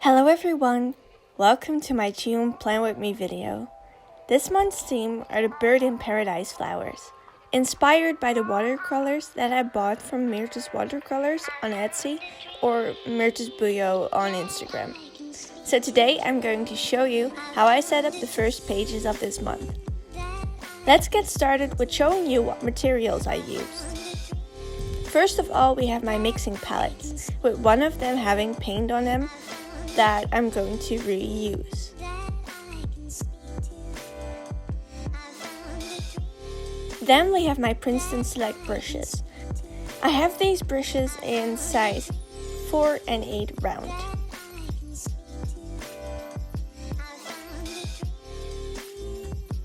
Hello everyone! Welcome to my June Plan With Me video. This month's theme are the Bird in Paradise flowers, inspired by the watercolors that I bought from Myrthe's Watercolors on Etsy or 𝚂𝚐𝚙𝚕𝚎𝚎 on Instagram. So today I'm going to show you how I set up the first pages of this month. Let's get started with showing you what materials I used. First of all, we have my mixing palettes, with one of them having paint on them that I'm going to reuse. Then we have my Princeton Select brushes. I have these brushes in size 4 and 8 round.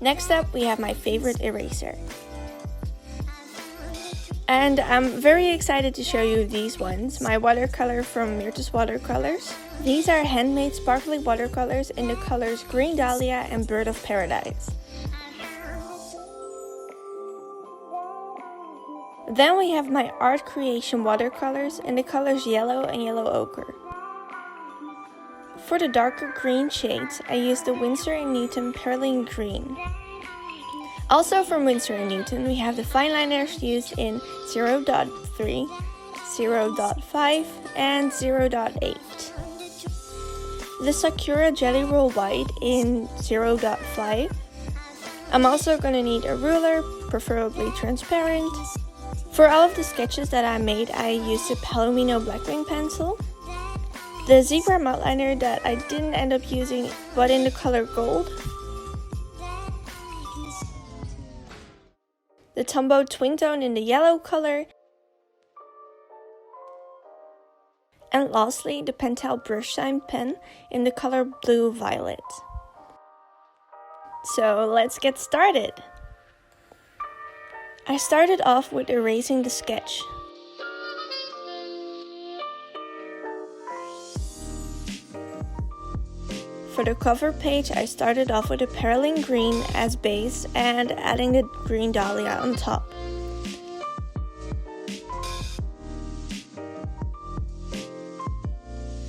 Next up, we have my favorite eraser. And I'm very excited to show you these ones, my watercolor from Myrthe's Watercolors. These are handmade sparkly watercolors in the colors Green Dahlia and Bird of Paradise. Then we have my ArtCreation watercolors in the colors Yellow and Yellow Ochre. For the darker green shades, I used the Winsor&Newton Perylene Green. Also from Winsor&Newton, we have the Fineliners used in 0.3, 0.5, and 0.8. The Sakura Jelly Roll White in 0.5. I'm also going to need a ruler, preferably transparent. For all of the sketches that I made, I used a Palomino Blackwing Pencil. The zebra outliner that I didn't end up using, but in the color gold. The Tombow Twin Tone in the yellow color. And lastly, the Pentel Brush Sign pen in the color Blue Violet. So let's get started. I started off with erasing the sketch. For the cover page, I started off with a Perylene green as base and adding the green Dahlia on top.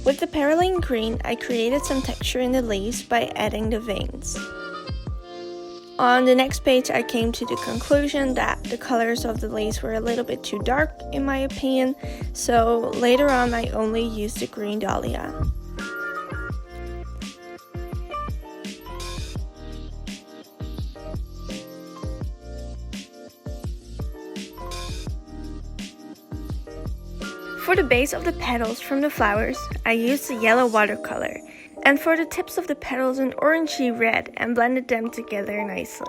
With the Perylene green, I created some texture in the leaves by adding the veins. On the next page, I came to the conclusion that the colors of the leaves were a little bit too dark in my opinion, so later on I only used the green Dahlia. For the base of the petals from the flowers, I used the yellow watercolor, and for the tips of the petals an orangey red, and blended them together nicely.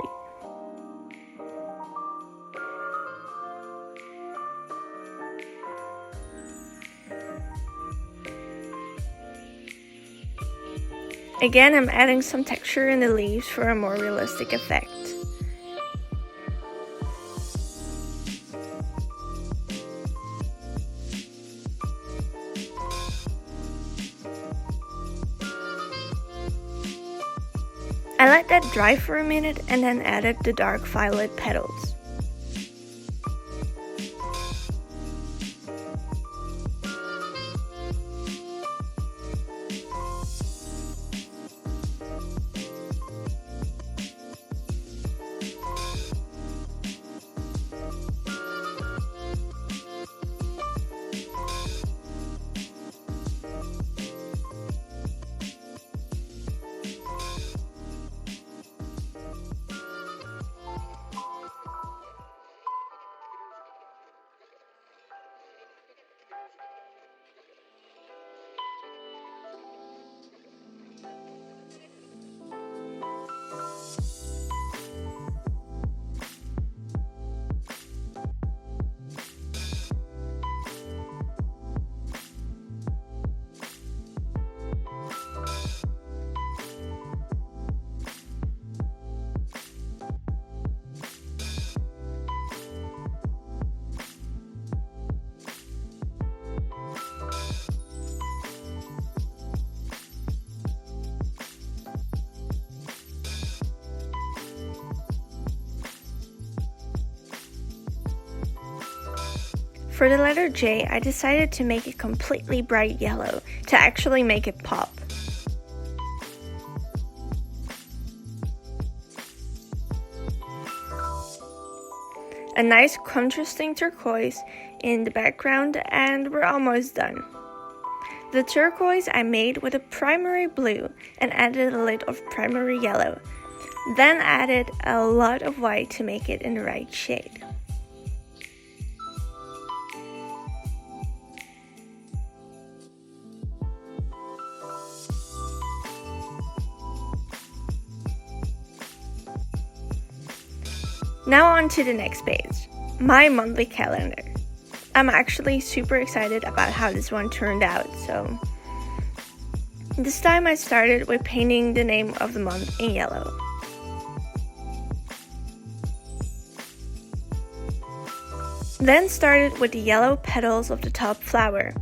Again, I'm adding some texture in the leaves for a more realistic effect. I let that dry for a minute and then added the dark violet petals. For the letter J, I decided to make it completely bright yellow to actually make it pop. a nice contrasting turquoise in the background, and we're almost done. The turquoise I made with a primary blue and added a little of primary yellow, then added a lot of white to make it in the right shade. Now on to the next page, my monthly calendar. I'm actually super excited about how this one turned out, so this time I started with painting the name of the month in yellow. Then started with the yellow petals of the top flower.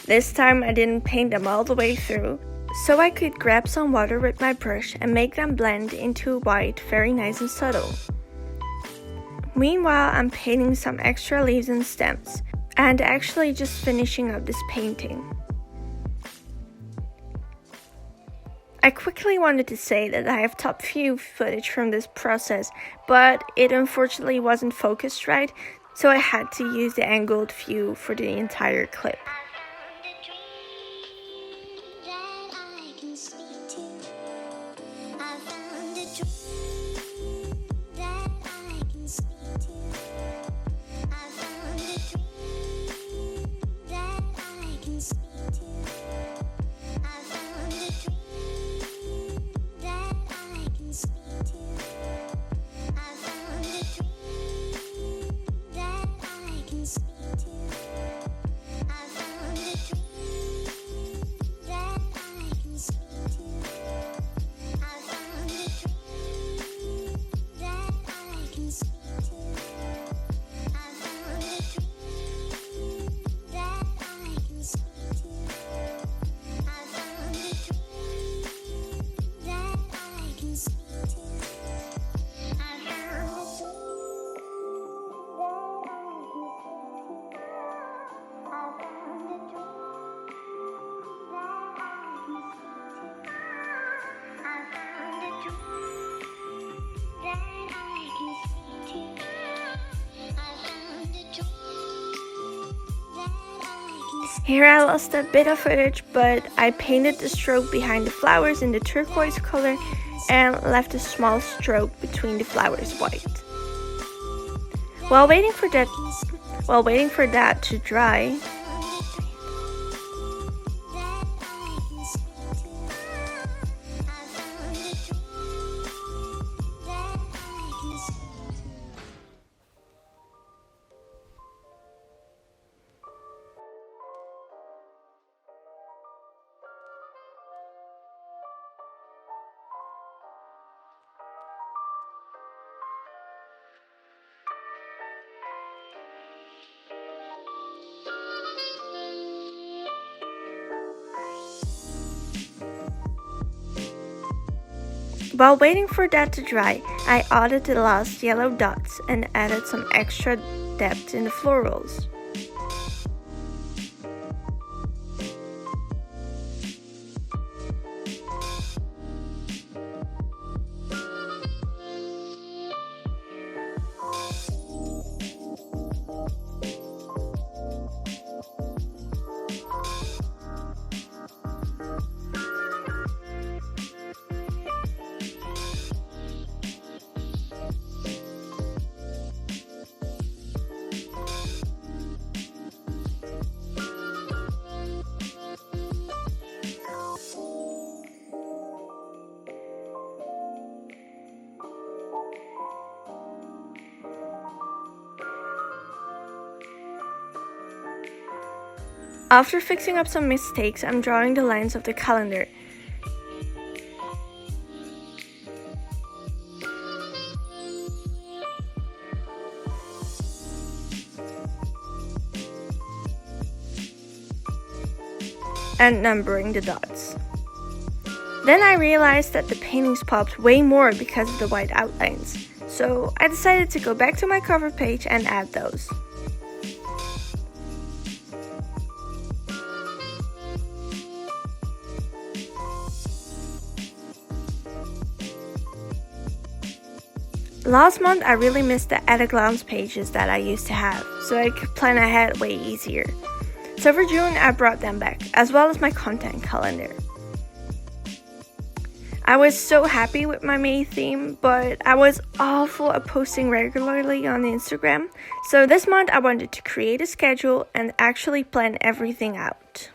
This time I didn't paint them all the way through, so I could grab some water with my brush and make them blend into white very nice and subtle. Meanwhile, I'm painting some extra leaves and stems, and actually just finishing up this painting. I quickly wanted to say that I have top view footage from this process, but it unfortunately wasn't focused right, so I had to use the angled view for the entire clip. Here I lost a bit of footage, but I painted the stroke behind the flowers in the turquoise color and left a small stroke between the flowers white. While waiting for that to dry, I added the last yellow dots and added some extra depth in the florals. After fixing up some mistakes, I'm drawing the lines of the calendar. And numbering the dots. Then I realized that the paintings popped way more because of the white outlines, so I decided to go back to my cover page and add those. Last month, I really missed the at-a-glance pages that I used to have, so I could plan ahead way easier. So for June, I brought them back, as well as my content calendar. I was so happy with my May theme, but I was awful at posting regularly on Instagram, so this month I wanted to create a schedule and actually plan everything out.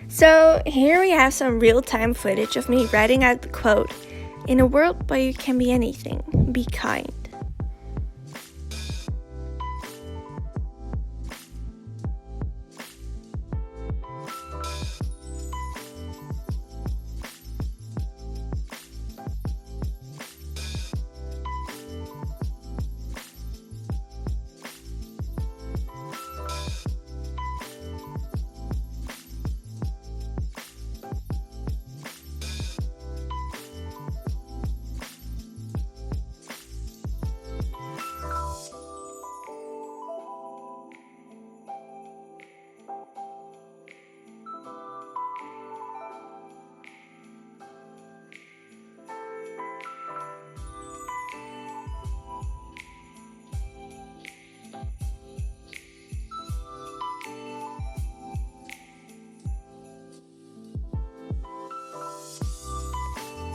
So here we have some real-time footage of me writing out the quote, "In a world where you can be anything, be kind."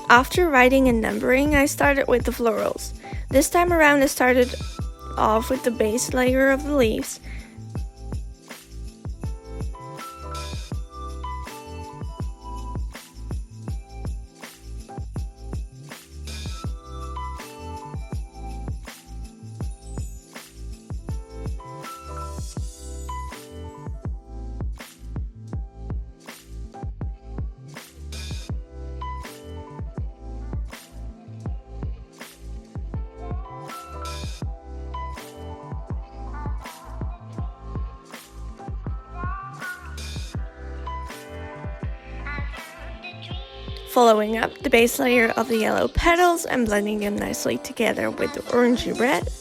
After writing and numbering, I started with the florals. This time around I started off with the base layer of the leaves. Following up the base layer of the yellow petals and blending them nicely together with the orangey red.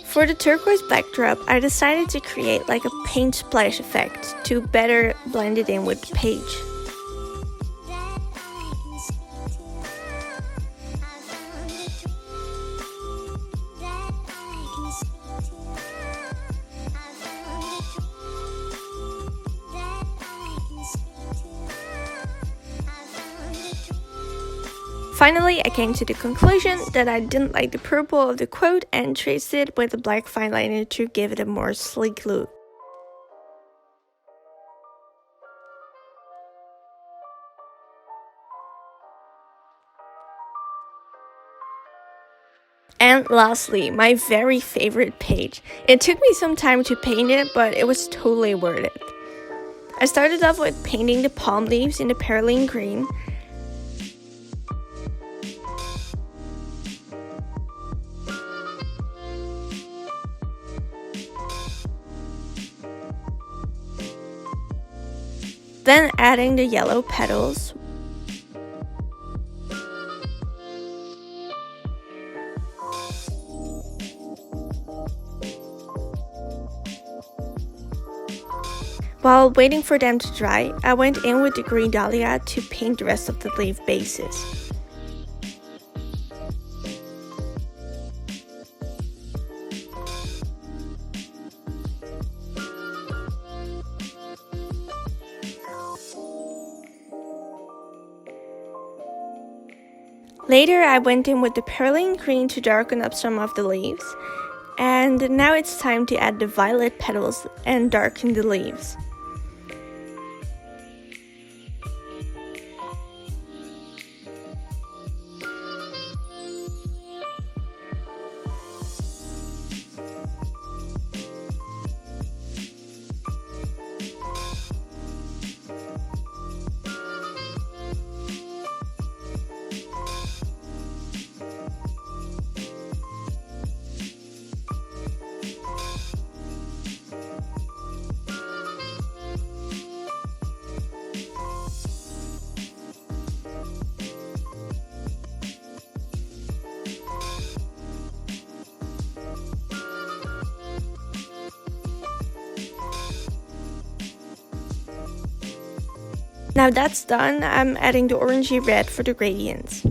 For the turquoise backdrop, I decided to create like a paint splash effect to better blend it in with the page. Finally, I came to the conclusion that I didn't like the purple of the quote and traced it with a black fineliner to give it a more sleek look. And lastly, my very favorite page. It took me some time to paint it, but it was totally worth it. I started off with painting the palm leaves in the Perylene green. Then adding the yellow petals. While waiting for them to dry, I went in with the green Dahlia to paint the rest of the leaf bases. Later, I went in with the Perylene green to darken up some of the leaves, and now it's time to add the violet petals and darken the leaves. Now that's done, I'm adding the orangey red for the gradients.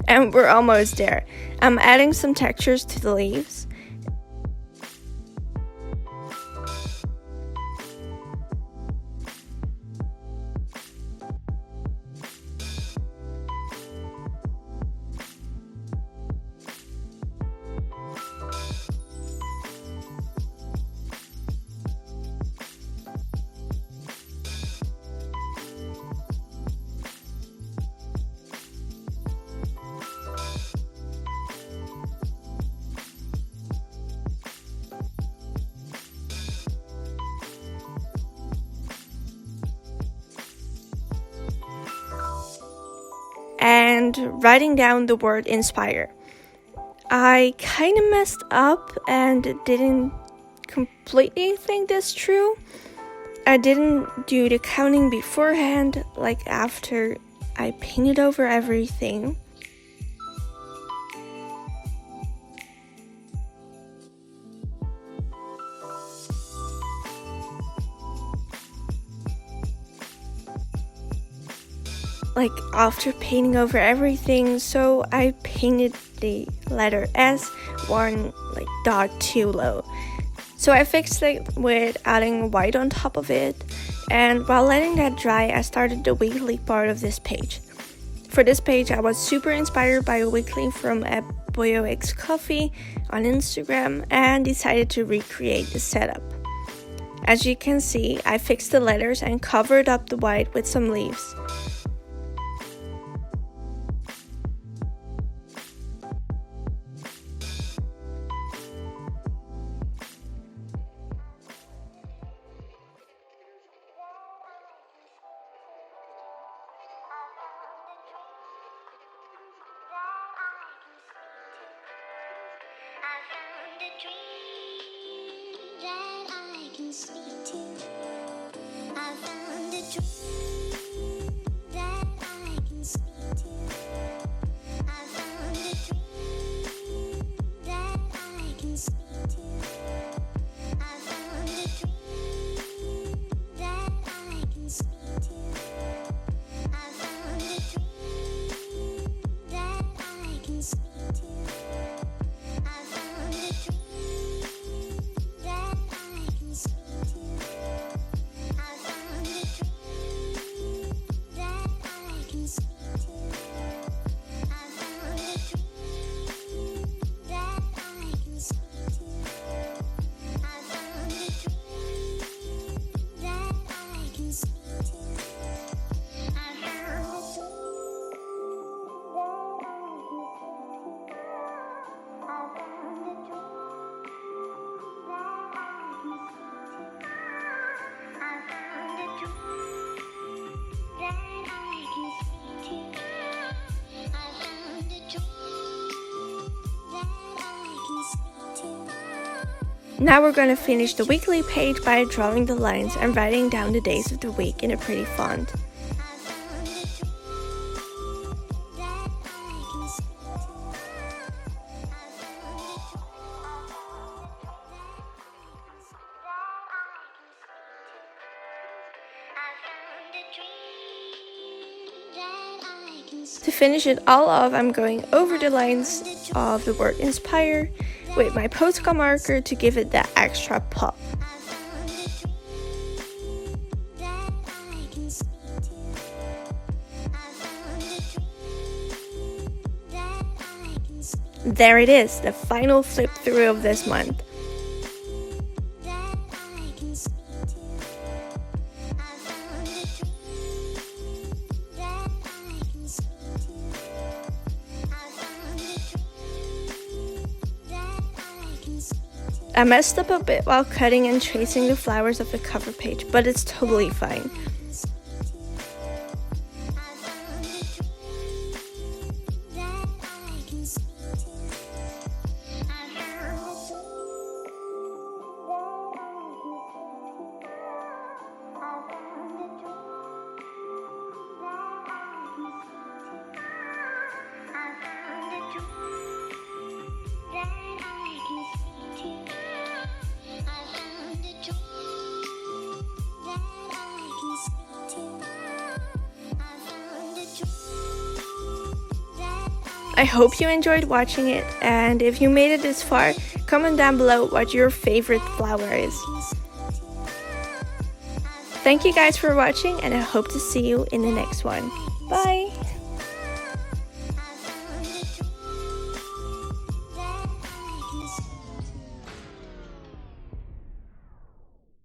And we're almost there. I'm adding some textures to the leaves. And writing down the word inspire. I kind of messed up and didn't completely think this through. I didn't do the counting beforehand, like after I painted over everything. Like after painting over everything, so I painted the letter S one like dot too low. So I fixed it with adding white on top of it, and while letting that dry, I started the weekly part of this page. For this page, I was super inspired by a weekly from @boyoxcoffee on Instagram and decided to recreate the setup. As you can see, I fixed the letters and covered up the white with some leaves. Now we're going to finish the weekly page by drawing the lines and writing down the days of the week in a pretty font. To finish it all off, I'm going over the lines of the word inspire with my Posca marker to give it that extra pop. There it is, the final flip through of this month. I messed up a bit while cutting and tracing the flowers of the cover page, but it's totally fine. I hope you enjoyed watching it, and if you made it this far, comment down below what your favorite flower is. Thank you guys for watching, and I hope to see you in the next one.